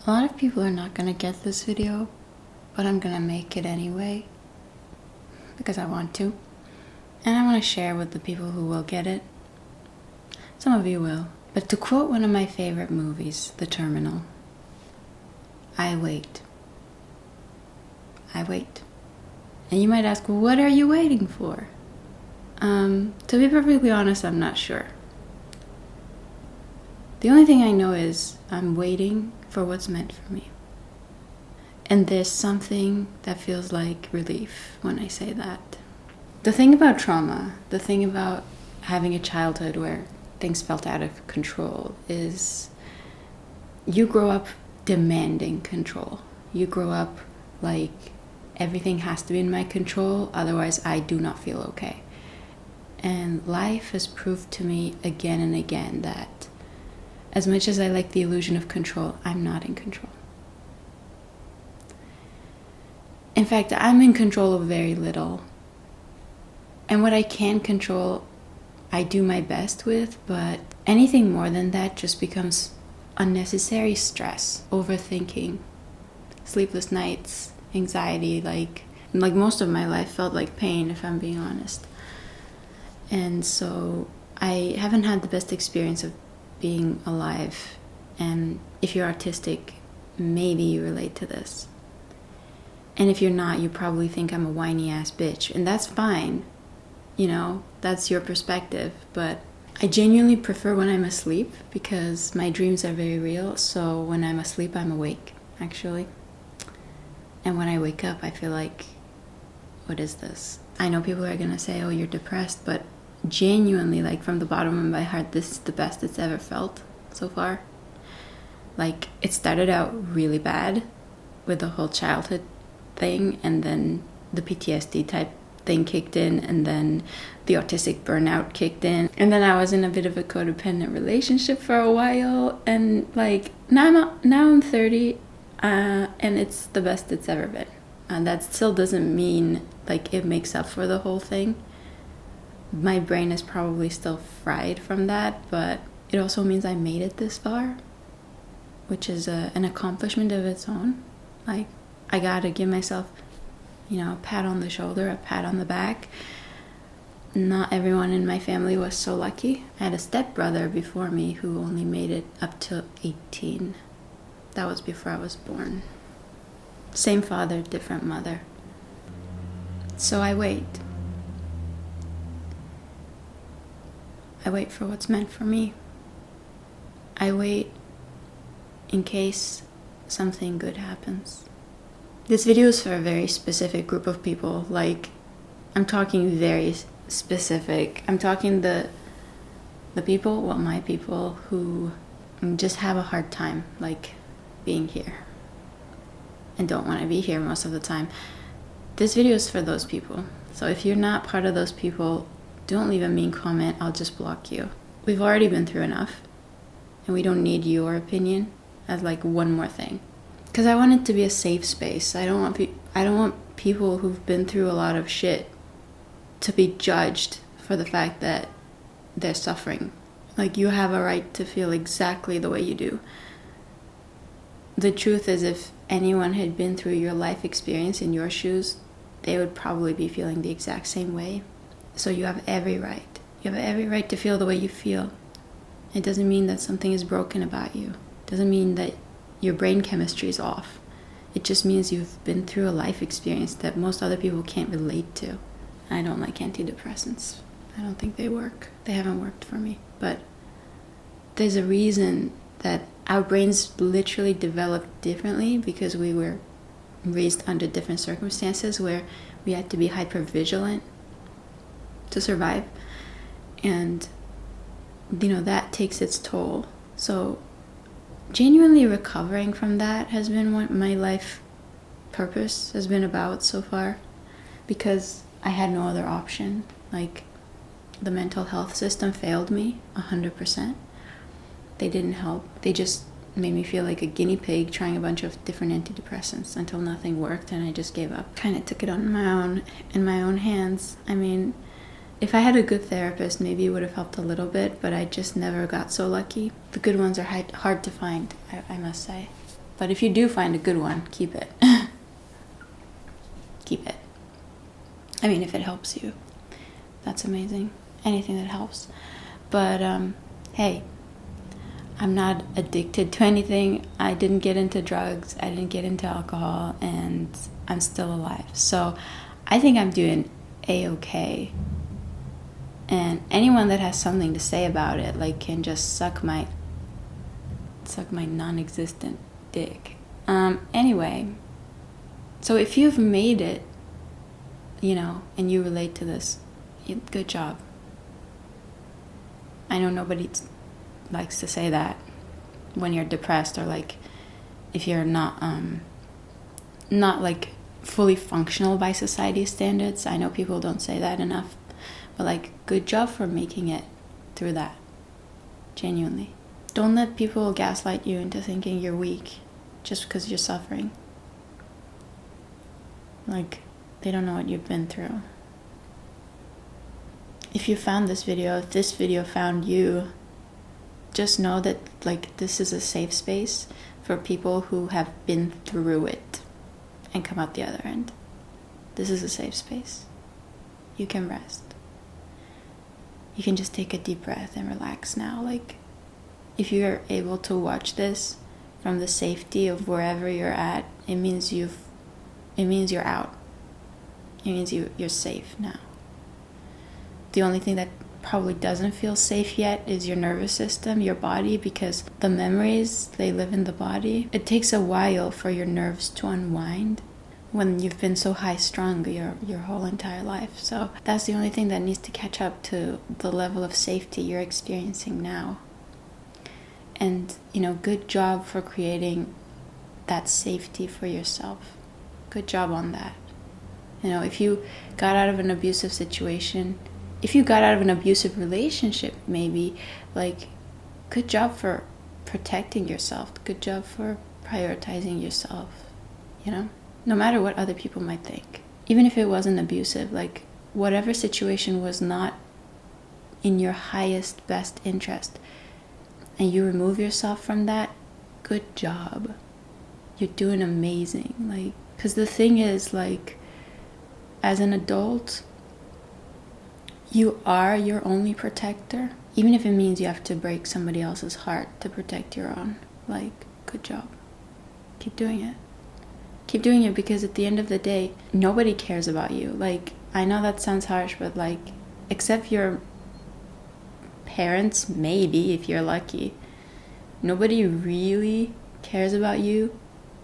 A lot of people are not gonna get this video, but I'm gonna make it anyway because I want to. And I want to share with the people who will get it. Some of you will. But to quote one of my favorite movies, The Terminal, I wait. I wait. And you might ask, well, what are you waiting for? To be perfectly honest, I'm not sure. The only thing I know is I'm waiting for what's meant for me. And there's something that feels like relief when I say that. The thing about trauma, the thing about having a childhood where things felt out of control is you grow up demanding control. You grow up like everything has to be in my control, otherwise I do not feel okay. And life has proved to me again and again that as much as I like the illusion of control, I'm not in control. In fact, I'm in control of very little. And what I can control, I do my best with, but anything more than that just becomes unnecessary stress, overthinking, sleepless nights, anxiety, like most of my life felt like pain, if I'm being honest. And so I haven't had the best experience of being alive. And if you're artistic, maybe you relate to this. And if you're not, you probably think I'm a whiny ass bitch, and that's fine. You know, that's your perspective, but I genuinely prefer when I'm asleep because my dreams are very real. So when I'm asleep, I'm awake, actually. And when I wake up, I feel like, what is this? I know people are gonna say, oh, you're depressed, but genuinely, like from the bottom of my heart, this is the best it's ever felt so far. Like, it started out really bad with the whole childhood thing, and then the PTSD type thing kicked in, and then the autistic burnout kicked in, and then I was in a bit of a codependent relationship for a while, and like now I'm 30, and it's the best it's ever been. And that still doesn't mean like it makes up for the whole thing. My brain is probably still fried from that, but it also means I made it this far, which is an accomplishment of its own. Like, I gotta give myself, a pat on the shoulder, a pat on the back. Not everyone in my family was so lucky. I had a stepbrother before me who only made it up to 18. That was before I was born. Same father, different mother. So I wait. I wait for what's meant for me. I wait in case something good happens. This video is for a very specific group of people. Like, I'm talking very specific. I'm talking the people, well, my people, who just have a hard time, like, being here. And don't want to be here most of the time. This video is for those people. So if you're not part of those people, don't leave a mean comment, I'll just block you. We've already been through enough, and we don't need your opinion as like one more thing. Because I want it to be a safe space. I don't want people who've been through a lot of shit to be judged for the fact that they're suffering. Like, you have a right to feel exactly the way you do. The truth is, if anyone had been through your life experience in your shoes, they would probably be feeling the exact same way. So you have every right. You have every right to feel the way you feel. It doesn't mean that something is broken about you. It doesn't mean that your brain chemistry is off. It just means you've been through a life experience that most other people can't relate to. I don't like antidepressants. I don't think they work. They haven't worked for me. But there's a reason that our brains literally developed differently because we were raised under different circumstances where we had to be hypervigilant to survive, and that takes its toll. So genuinely recovering from that has been what my life purpose has been about so far, because I had no other option. Like, the mental health system failed me 100%. They didn't help. They just made me feel like a guinea pig trying a bunch of different antidepressants until nothing worked, and I just gave up. Kind of took it on in my own hands. I mean, if I had a good therapist, maybe it would have helped a little bit, but I just never got so lucky. The good ones are hard to find, I must say. But if you do find a good one, keep it. Keep it. I mean, if it helps you, that's amazing. Anything that helps. But hey, I'm not addicted to anything. I didn't get into drugs. I didn't get into alcohol, and I'm still alive. So I think I'm doing a-okay. And anyone that has something to say about it, like, can just suck my non-existent dick. Anyway, so if you've made it, you know, and you relate to this, good job. I know nobody likes to say that when you're depressed, or like if you're not like fully functional by society's standards. I know people don't say that enough, but like, good job for making it through that. Genuinely. Don't let people gaslight you into thinking you're weak just because you're suffering. Like, they don't know what you've been through. If you found this video, if this video found you, just know that, like, this is a safe space for people who have been through it and come out the other end. This is a safe space. You can rest. You can just take a deep breath and relax now. Like, if you're able to watch this from the safety of wherever you're at, it means you're out. It means you're safe now. The only thing that probably doesn't feel safe yet is your nervous system, your body, because the memories, they live in the body. It takes a while for your nerves to unwind when you've been so high-strung your whole entire life. So that's the only thing that needs to catch up to the level of safety you're experiencing now. And, you know, good job for creating that safety for yourself. Good job on that. You know, if you got out of an abusive situation, if you got out of an abusive relationship, maybe, like, good job for protecting yourself. Good job for prioritizing yourself, you know? No matter what other people might think. Even if it wasn't abusive, like, whatever situation was not in your highest, best interest, and you remove yourself from that, good job. You're doing amazing. Like, because the thing is, like, as an adult, you are your only protector, even if it means you have to break somebody else's heart to protect your own. Like, good job. Keep doing it. Keep doing it, because at the end of the day, nobody cares about you. Like, I know that sounds harsh, but, like, except your parents, maybe, if you're lucky, nobody really cares about you.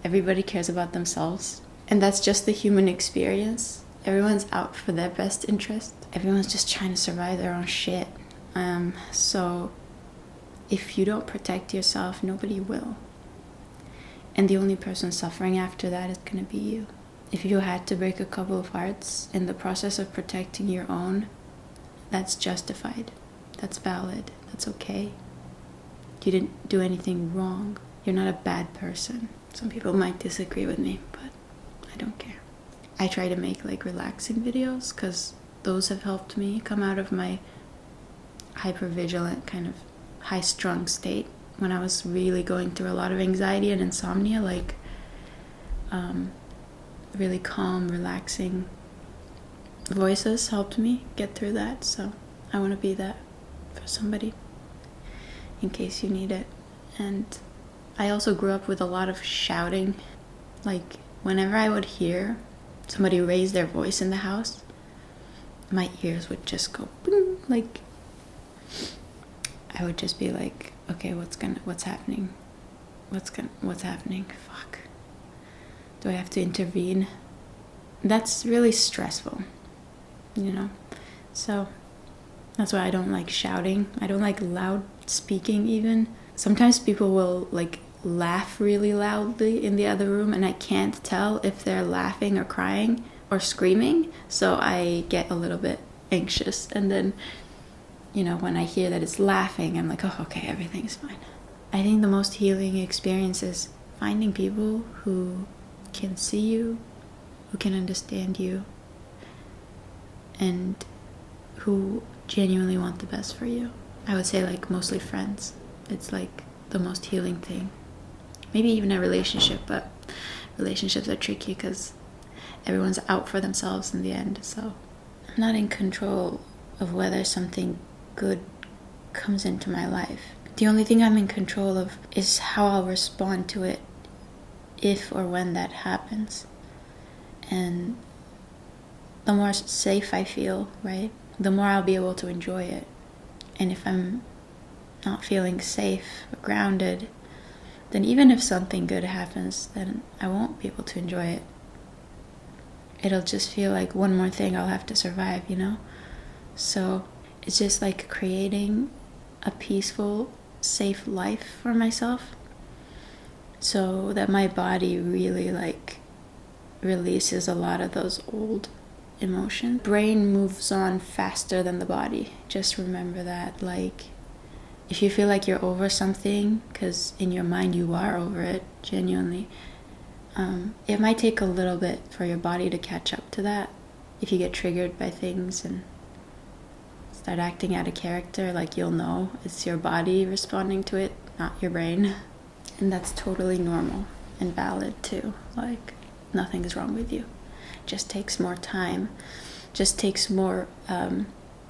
Everybody cares about themselves. And that's just the human experience. Everyone's out for their best interest. Everyone's just trying to survive their own shit. So if you don't protect yourself, nobody will. And the only person suffering after that is going to be you. If you had to break a couple of hearts in the process of protecting your own, that's justified. That's valid. That's okay. You didn't do anything wrong. You're not a bad person. Some people might disagree with me, but I don't care. I try to make, like, relaxing videos, because those have helped me come out of my hypervigilant, kind of high-strung state when I was really going through a lot of anxiety and insomnia. Like, really calm, relaxing voices helped me get through that. So I want to be that for somebody, in case you need it. And I also grew up with a lot of shouting. Like, whenever I would hear somebody raise their voice in the house, my ears would just go boom. Like, I would just be like, okay, what's happening? What's happening? Fuck. Do I have to intervene? That's really stressful, you know? So that's why I don't like shouting. I don't like loud speaking even. Sometimes people will, like, laugh really loudly in the other room, and I can't tell if they're laughing or crying or screaming, so I get a little bit anxious. And then, you know, when I hear that it's laughing, I'm like, oh, okay, everything's fine. I think the most healing experience is finding people who can see you, who can understand you, and who genuinely want the best for you. I would say, like, mostly friends. It's like the most healing thing. maybe even a relationship, but relationships are tricky because everyone's out for themselves in the end. So I'm not in control of whether something good comes into my life. The only thing I'm in control of is how I'll respond to it if or when that happens. And the more safe I feel, right, the more I'll be able to enjoy it. And if I'm not feeling safe or grounded, then even if something good happens, then I won't be able to enjoy it. It'll just feel like one more thing I'll have to survive, you know? So it's just like creating a peaceful, safe life for myself so that my body really like releases a lot of those old emotions. Brain moves on faster than the body. Just remember that. Like, if you feel like you're over something, because in your mind you are over it, genuinely, it might take a little bit for your body to catch up to that. If you get triggered by things and start acting out of character, like, you'll know it's your body responding to it, not your brain. And that's totally normal and valid too. Like, nothing is wrong with you. It just takes more time, just takes more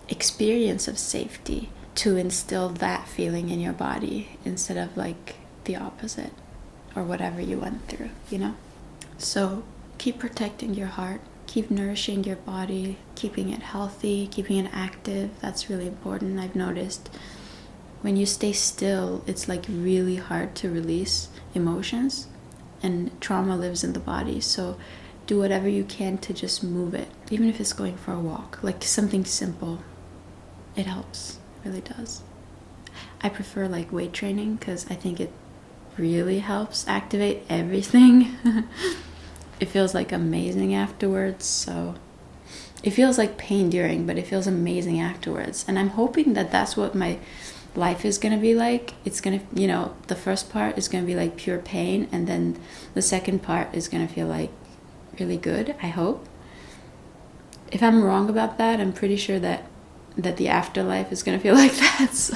experience of safety to instill that feeling in your body instead of like the opposite or whatever you went through, you know? So keep protecting your heart, keep nourishing your body, keeping it healthy, keeping it active. That's really important. I've noticed when you stay still, it's like really hard to release emotions, and trauma lives in the body. So do whatever you can to just move it, even if it's going for a walk, like something simple. It helps, it really does. I prefer like weight training because I think it really helps activate everything. It feels like amazing afterwards. So it feels like pain during, but it feels amazing afterwards. And I'm hoping that that's what my life is going to be like. It's going to, you know, the first part is going to be like pure pain, and then the second part is going to feel like really good, I hope. If I'm wrong about that, I'm pretty sure that the afterlife is going to feel like that. So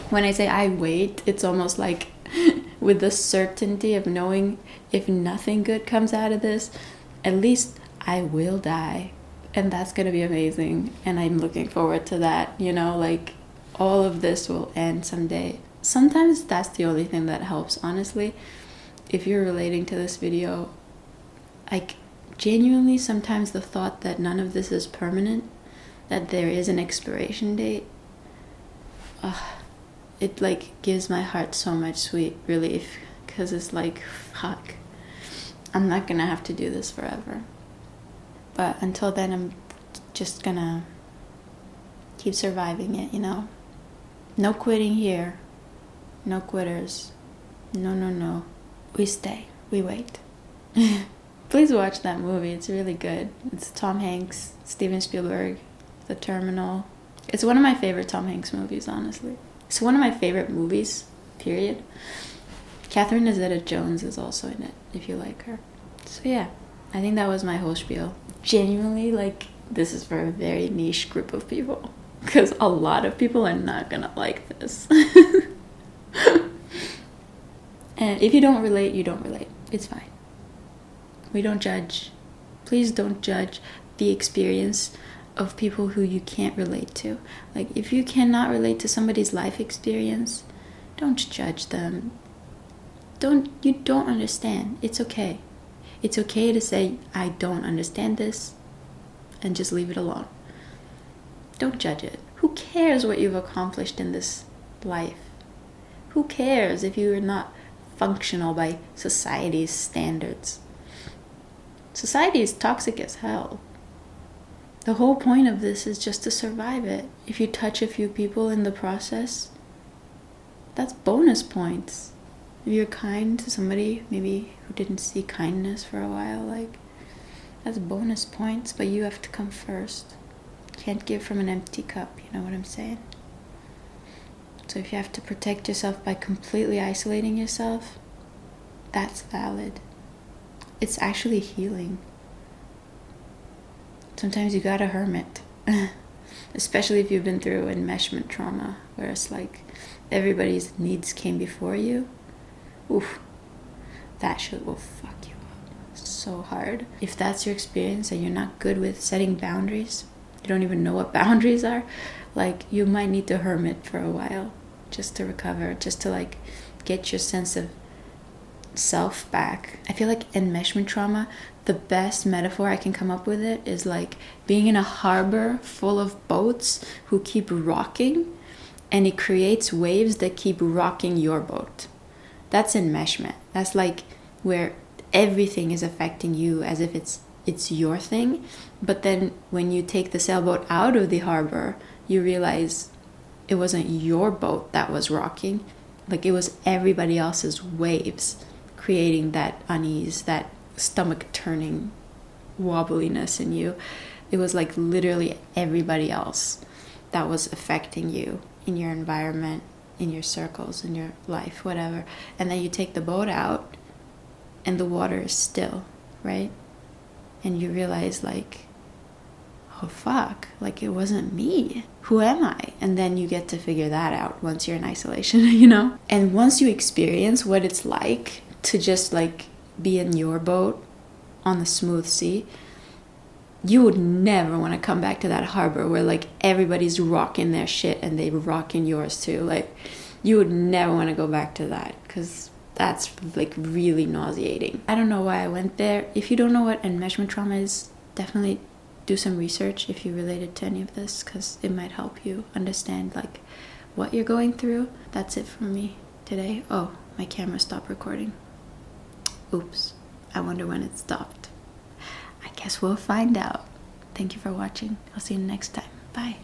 when I say I wait, it's almost like with the certainty of knowing if nothing good comes out of this, at least I will die. And that's going to be amazing. And I'm looking forward to that, you know, like all of this will end someday. Sometimes that's the only thing that helps, honestly. If you're relating to this video, like genuinely sometimes the thought that none of this is permanent, that there is an expiration date, it like gives my heart so much sweet relief, because it's like, fuck, I'm not gonna have to do this forever. But until then, I'm just gonna keep surviving it, you know? No quitting here. No quitters. No. We stay. We wait. Please watch that movie. It's really good. It's Tom Hanks, Steven Spielberg, The Terminal. It's one of my favorite Tom Hanks movies, honestly. It's one of my favorite movies, period. Catherine Zeta-Jones is also in it, if you like her. So yeah, I think that was my whole spiel. Genuinely, like, this is for a very niche group of people, because a lot of people are not gonna like this. And if you don't relate, you don't relate. It's fine. We don't judge. Please don't judge the experience of people who you can't relate to. Like, if you cannot relate to somebody's life experience, don't judge them. You don't understand. It's okay. It's okay to say, I don't understand this, and just leave it alone. Don't judge it. Who cares what you've accomplished in this life? Who cares if you are not functional by society's standards? Society is toxic as hell. The whole point of this is just to survive it. If you touch a few people in the process, that's bonus points. If you're kind to somebody maybe who didn't see kindness for a while, like, that's bonus points, but you have to come first. Can't give from an empty cup, you know what I'm saying? So if you have to protect yourself by completely isolating yourself, that's valid. It's actually healing. Sometimes you gotta hermit. Especially if you've been through enmeshment trauma, where it's like everybody's needs came before you. oof, that shit will fuck you up so hard. If that's your experience and you're not good with setting boundaries, you don't even know what boundaries are, like, you might need to hermit for a while just to recover, just to like get your sense of self back. I feel like enmeshment trauma, the best metaphor I can come up with it is like being in a harbor full of boats who keep rocking, and it creates waves that keep rocking your boat. That's enmeshment. That's like where everything is affecting you as if it's your thing. But then when you take the sailboat out of the harbor, you realize it wasn't your boat that was rocking. Like, it was everybody else's waves creating that unease, that stomach turning wobbliness in you. It was like literally everybody else that was affecting you in your environment, in your circles, in your life, whatever. And then you take the boat out and the water is still, right? And you realize, like, oh fuck, like, it wasn't me. Who am I? And then you get to figure that out once you're in isolation, you know? And once you experience what it's like to just like be in your boat on the smooth sea, you would never want to come back to that harbor where like everybody's rocking their shit and they rocking yours too. Like, you would never want to go back to that, because that's like really nauseating. I don't know why I went there. If you don't know what enmeshment trauma is, definitely do some research if you related to any of this, because it might help you understand like what you're going through. That's it from me today. Oh, my camera stopped recording. Oops. I wonder when it stopped. I guess we'll find out. Thank you for watching. I'll see you next time. Bye.